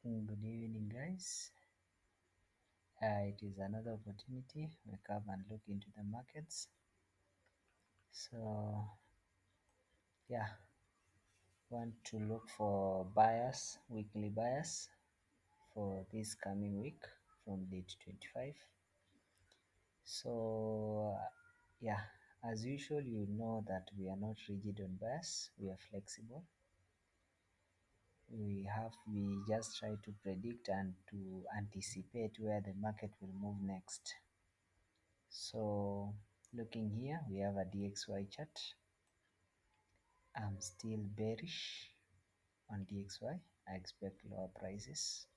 Good evening, guys. It is another opportunity. We come and look into the markets. So, yeah, want to look for buyers, weekly buyers for this coming week from date 25. So, yeah, as usual, you know that we are not rigid on buyers. We are flexible. We just try to predict and to anticipate where the market will move next. So looking here, we have a DXY chart. I'm still bearish on DXY. I expect lower prices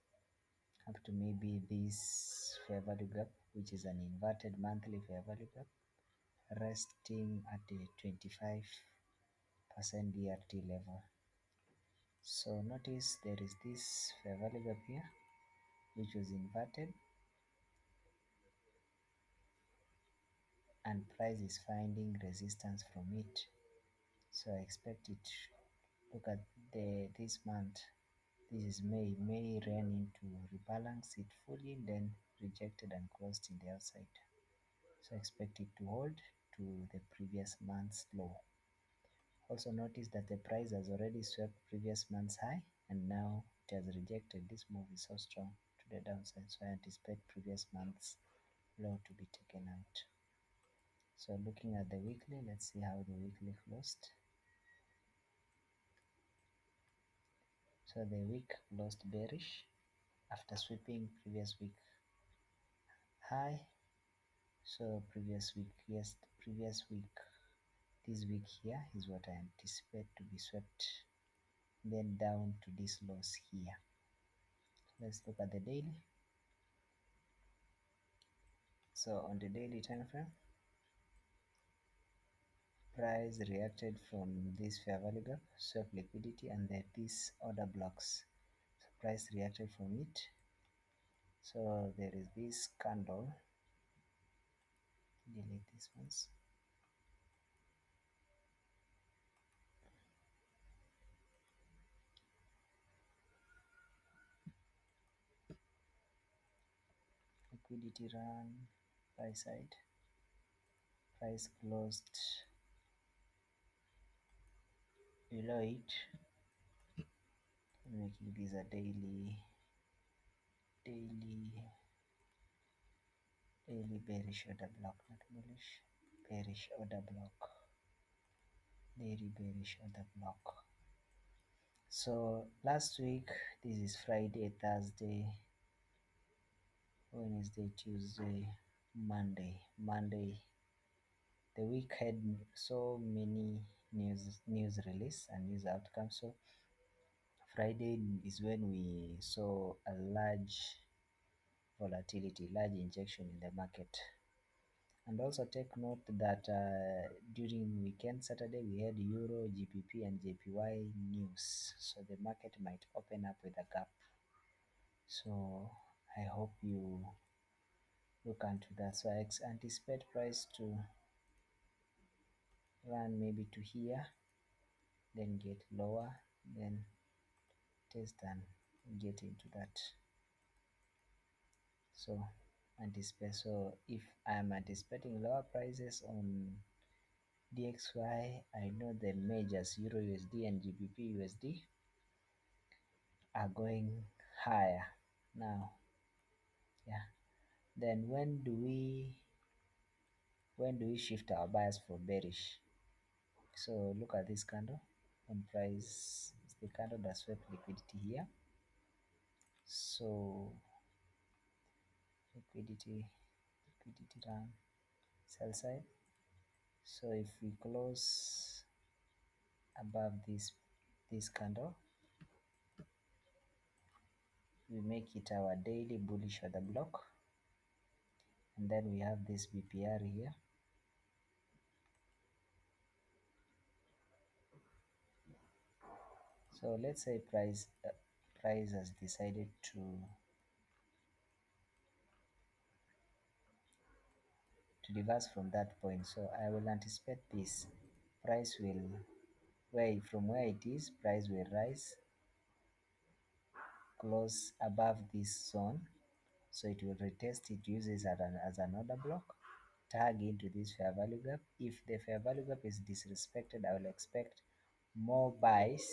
up to maybe this fair value gap, which is an inverted monthly fair value gap, resting at a 25% DRT level. So notice there is this fair value gap here, which was inverted, and price is finding resistance from it. So I expect it. Look at this month. This is May. May ran into rebalance it fully, then rejected and closed in the outside. So expect it to hold to the previous month's low. Also notice that the price has already swept previous month's high and now it has rejected. This move is so strong to the downside, so I anticipate previous month's low to be taken out. So looking at the weekly, let's see how the weekly closed. So the week closed bearish after sweeping previous week high. So previous week, yes, previous week, this week here is what I anticipate to be swept, then down to this loss here. Let's look at the daily. So on the daily time frame, price reacted from this fair value gap, swept liquidity, and then these order blocks. So price reacted from it. So there is this candle. Delete these ones. Liquidity run, price side. Price closed below it, making this a daily bearish order block, not bullish, bearish order block, daily bearish order block. So last week, this is Friday, Thursday, Wednesday, Tuesday, Monday. The week had so many news release and news outcomes. So Friday is when we saw a large volatility, large injection in the market. And also take note that during weekend Saturday we had Euro, GBP and JPY news. So the market might open up with a gap. So I hope you look into that. So I anticipate price to run maybe to here, then get lower, then test and get into that. So anticipate. So if I'm anticipating lower prices on DXY, I know the majors Euro USD and GBP USD are going higher now. Yeah. Then when do we shift our bias for bearish? So look at this candle on price. It's the candle that swept liquidity here. So liquidity run sell side. So if we close above this candle, we make it our daily bullish order block, and then we have this BPR here. So let's say price has decided to reverse from that point. So I will anticipate this price will, where from where it is, price will rise close above this zone, so it will retest it, uses as an order block, tag into this fair value gap. If the fair value gap is disrespected, I will expect more buys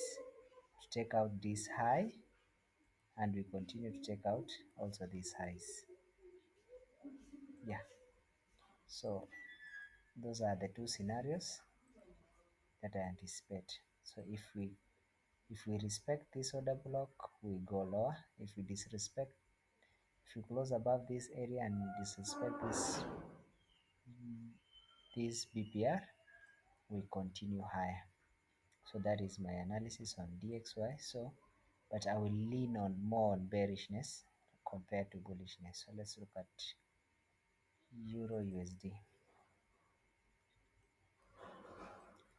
to take out this high, and we continue to take out also these highs. Yeah, so those are the two scenarios that I anticipate. So if we respect this order block, we go lower. If we disrespect, if we close above this area and disrespect this BPR, we continue higher. So that is my analysis on DXY. So, but I will lean on more on bearishness compared to bullishness. So let's look at Euro USD.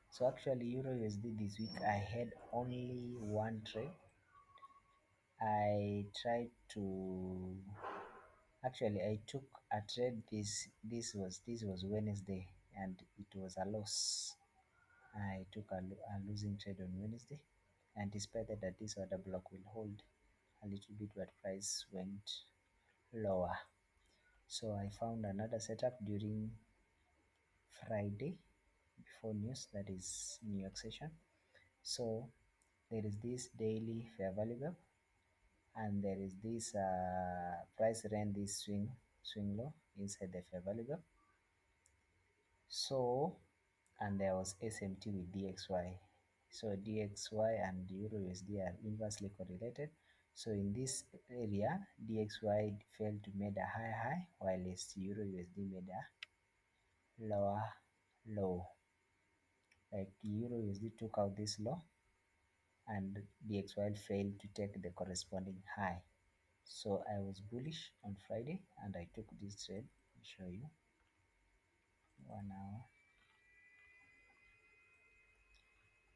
So actually Euro USD this week I had only one trade. I tried to I took a trade this was Wednesday, and it was a loss. I took a losing trade on Wednesday, anticipated that this order block will hold a little bit, but price went lower. So I found another setup during Friday before news, that is New York session. So there is this daily fair value gap, and there is this price ran this swing low inside the fair value gap. So, and there was SMT with DXY. So DXY and Euro USD are inversely correlated. So in this area, DXY failed to make a high, while Euro USD made a lower low. Like Euro USD took out this low, and DXY failed to take the corresponding high. So I was bullish on Friday, and I took this trade. I'll show you 1 hour.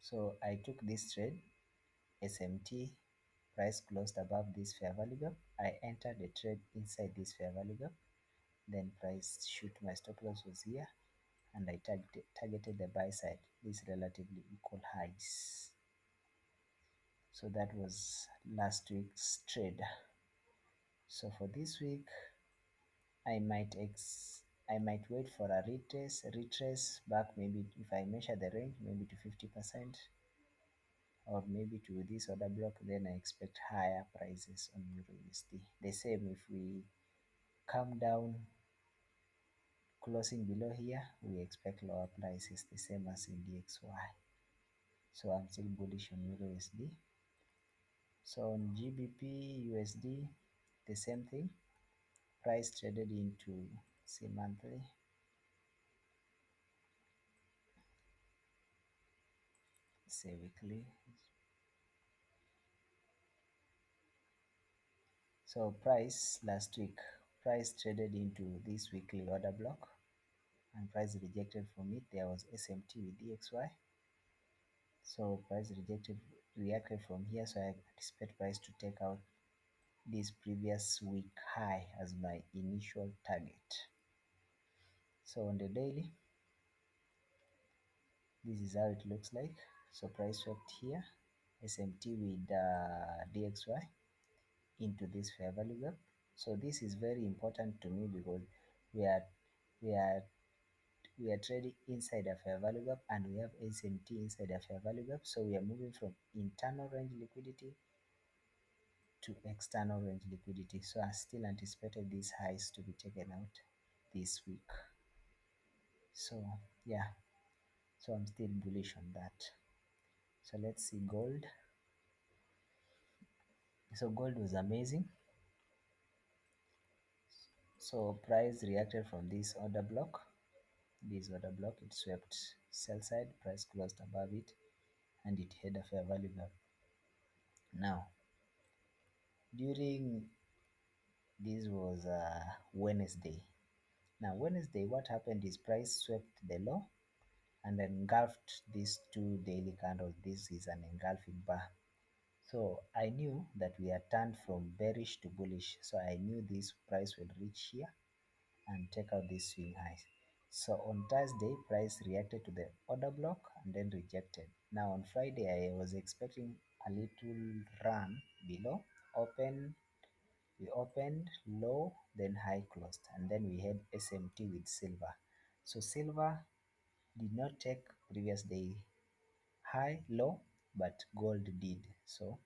So I took this trade. SMT price closed above this fair value gap. I entered the trade inside this fair value gap. Then price shoot, my stop loss was here, and I targeted the buy side, these relatively equal highs. So that was last week's trade. So for this week, I might wait for a retrace back, maybe if I measure the range, maybe to 50%, or maybe to this other block. Then I expect higher prices on Euro USD. The same if we come down closing below here, we expect lower prices, the same as in DXY. So I'm still bullish on Euro USD. So on GBP USD, the same thing. Price traded into, say, monthly, say weekly. So price last week, price traded into this weekly order block, and price rejected from it. There was SMT with DXY. So price reacted from here. So I anticipate price to take out this previous week high as my initial target. So on the daily, this is how it looks like. So price swept here, SMT with DXY into this fair value gap. So this is very important to me because we are we are we are trading inside a fair value gap, and we have SMT inside a fair value gap. So we are moving from internal range liquidity to external range liquidity. So I still anticipated these highs to be taken out this week. So yeah, so I'm still bullish on that. So let's see gold. So gold was amazing. So price reacted from this order block. It swept sell side, price closed above it, and it had a fair value gap. Now, during this was Wednesday. Now Wednesday, what happened is price swept the low and engulfed these two daily candles. This is an engulfing bar. So I knew that we had turned from bearish to bullish. So I knew this price will reach here and take out these swing highs. So on Thursday, price reacted to the order block and then rejected. Now on Friday, I was expecting a little run below, open we opened low, then high closed, and then we had SMT with silver. So silver did not take previous day high low, but gold did. So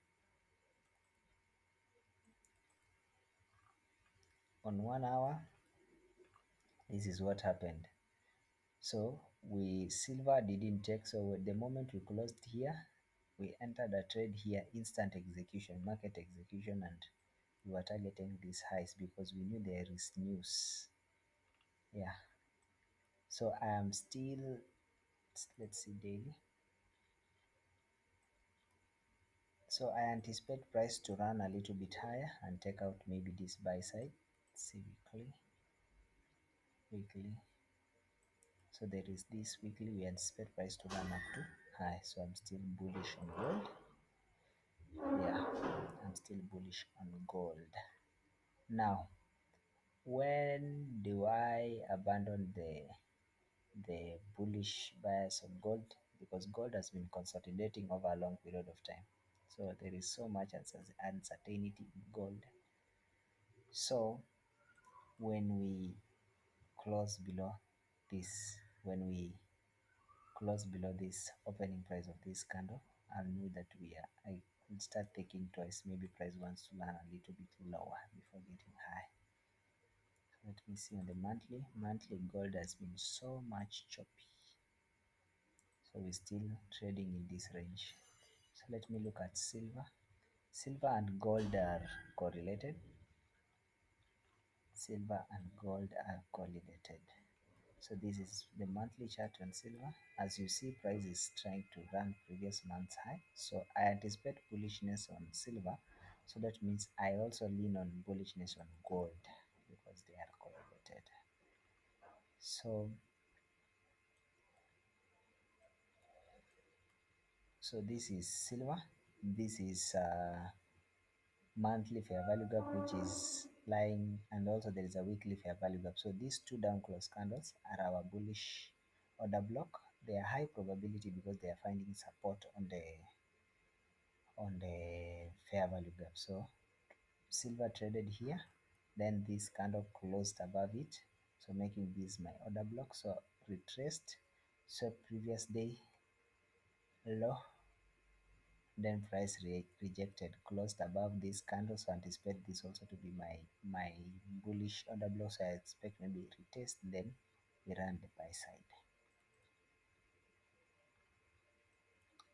on 1 hour, this is what happened. So we silver didn't take. So the moment we closed here, we entered a trade here, instant execution, market execution, and we were targeting these highs because we knew there is news. Yeah. So I am still, let's see daily. So I anticipate price to run a little bit higher and take out maybe this buy side. Let's see weekly. So there is this weekly, we anticipate price to run up to high. So I'm still bullish on gold. Yeah, I'm still bullish on gold. Now, when do I abandon the bullish bias of gold? Because gold has been consolidating over a long period of time. So there is so much uncertainty in gold. So when we close below this, when we close below this opening price of this candle, I'll know that I will start thinking twice. Maybe price wants to run a little bit lower before getting high. Let me see on the monthly. Monthly gold has been so much choppy. So we're still trading in this range. So let me look at silver. Silver and gold are correlated. Silver and gold are correlated. So this is the monthly chart on silver. As you see, price is trying to run previous month's high. So I anticipate bullishness on silver. So that means I also lean on bullishness on gold because they are correlated. So this is silver. This is monthly fair value gap, which is lying, and also there is a weekly fair value gap. So these two down close candles are our bullish order block. They are high probability because they are finding support on the fair value gap. So silver traded here, then this candle closed above it, so making this my order block. So retraced, so previous day low, then price rejected, closed above this candle. So anticipate this also to be my bullish order block. So I expect maybe retest, then we run the buy side.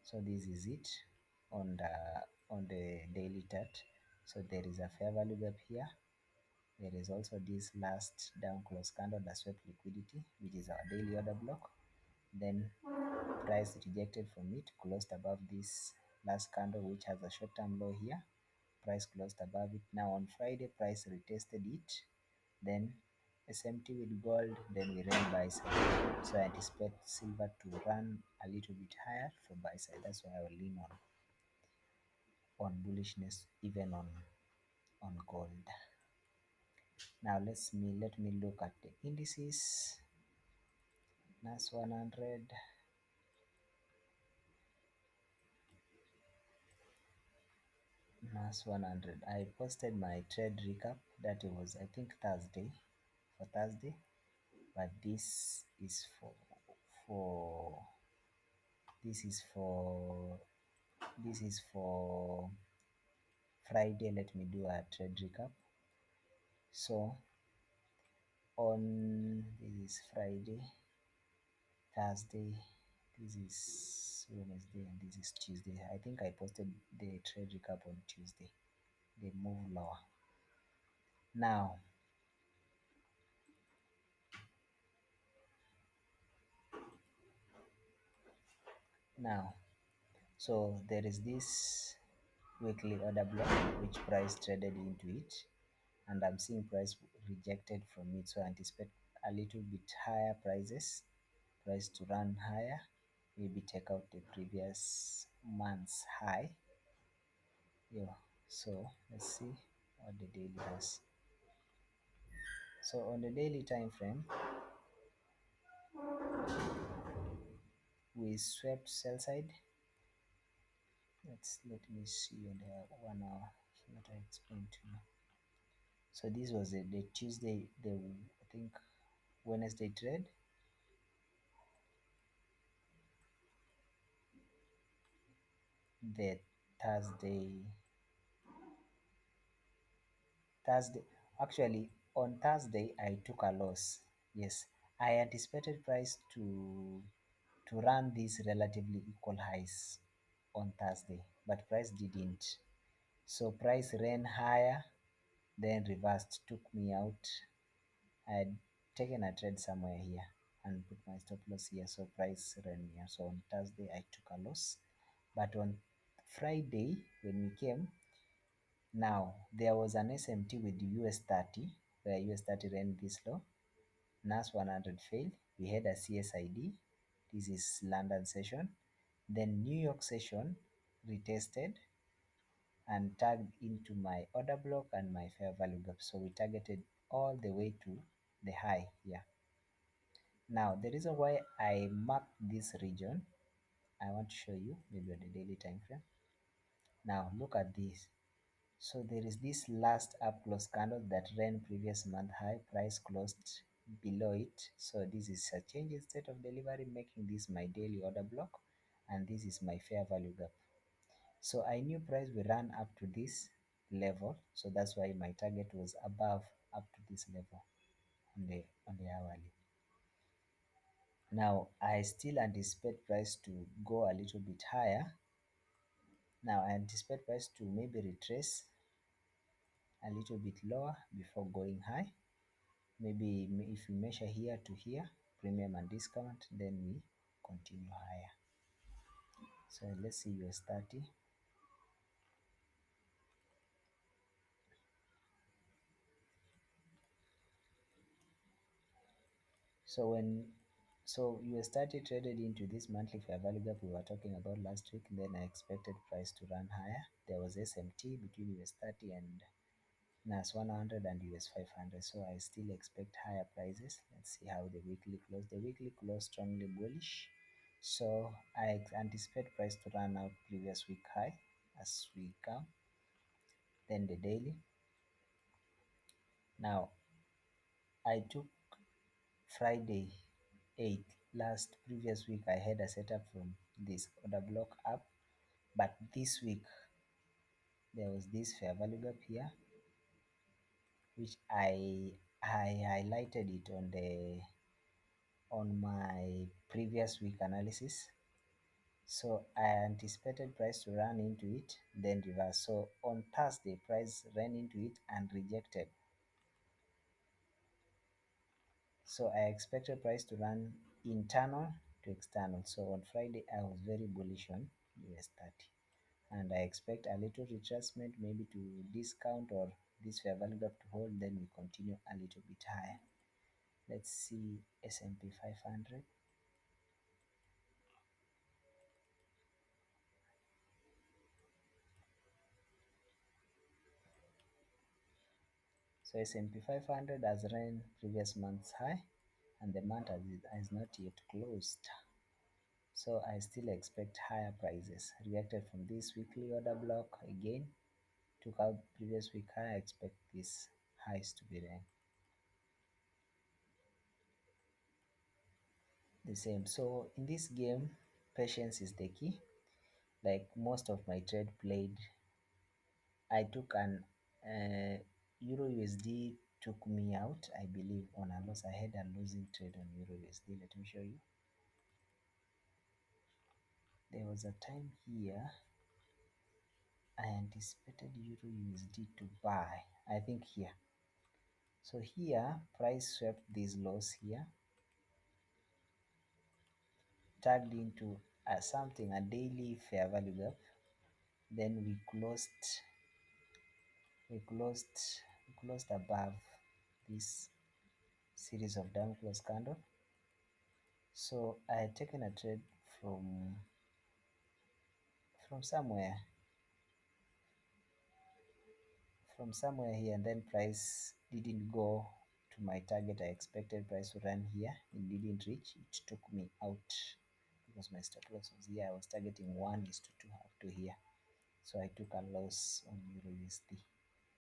So this is it on the daily chart. So there is a fair value gap here. There is also this last down close candle that swept liquidity, which is our daily order block. Then price rejected from it, closed above this last candle, which has a short-term low here. Price closed above it. Now on Friday, price retested it. Then SMT with gold, then we ran buy side. So I anticipate silver to run a little bit higher for buy side. That's why I will lean on bullishness even on gold. Now let me look at the indices. NAS100, NAS100. I posted my trade recap. That was, I think, Thursday, but for this is for this is for Friday. Let me do a trade recap. So on this is Friday, Thursday, this is Wednesday, and this is Tuesday. I think I posted the trade recap on Tuesday. They move lower. Now, now, so there is this weekly order block which price traded into it, and I'm seeing price rejected from it. So I anticipate a little bit higher price to run higher, maybe take out the previous month's high. Yeah. So let's see what the daily has. So on the daily time frame, we swept sell side. Let me see on the 1 hour that I explained to you. So this was the Tuesday, the I think Wednesday trade. The Thursday, Thursday. Actually, on Thursday I took a loss. Yes, I anticipated price to run these relatively equal highs on Thursday, but price didn't. So price ran higher, then reversed, took me out. I had taken a trade somewhere here and put my stop loss here. So price ran me. So on Thursday I took a loss. But on Friday when we came, now there was an SMT with the US 30 where US 30 ran this low. NAS 100 failed. We had a CSID. This is London session. Then New York session retested and tagged into my order block and my fair value gap. So we targeted all the way to the high here. Now the reason why I marked this region, I want to show you maybe on the daily time frame. Now look at this. So there is this last up close candle that ran previous month high, price closed below it. So this is a change in state of delivery, making this my daily order block, and this is my fair value gap. So I knew price will run up to this level, so that's why my target was above up to this level on the hourly. Now I still anticipate price to go a little bit higher. Now I anticipate price to maybe retrace a little bit lower before going high. Maybe if we measure here to here, premium and discount, then we continue higher. So let's see US 30. So when US 30 traded into this monthly fair value gap we were talking about last week, then I expected price to run higher. There was SMT between US 30 and NAS 100 and US 500. So I still expect higher prices. Let's see how the weekly close. The weekly close strongly bullish. So I anticipate price to run out previous week high as we come. Then the daily. Now I took Friday 8th last previous week. I had a setup from this order block up, but this week there was this fair value gap here which I highlighted it on my previous week analysis. So I anticipated price to run into it, then reverse. So on Thursday, price ran into it and rejected. So I expected price to run internal to external. So on Friday, I was very bullish on US 30. And I expect a little retracement, maybe to discount or this fair value gap to hold, then we continue a little bit higher. Let's see S&P 500. So S&P 500 has ran previous month's high and the month has not yet closed. So I still expect higher prices. Reacted from this weekly order block again, took out previous week high. I expect these highs to be ran the same. So in this game, patience is the key. Like most of my trade played, I took an Euro USD took me out, I believe, on a loss. I had a losing trade on Euro USD. Let me show you. There was a time here I anticipated Euro USD to buy. I think here. So here, price swept these lows here, tagged into something, a daily fair value gap. Then we closed above this series of down close candle. So I had taken a trade from from somewhere from somewhere here, and then price didn't go to my target. I expected price to run here. It didn't reach. It took me out because my stop loss was here. I was targeting 1:2 up to here. So I took a loss on Euro wednesday.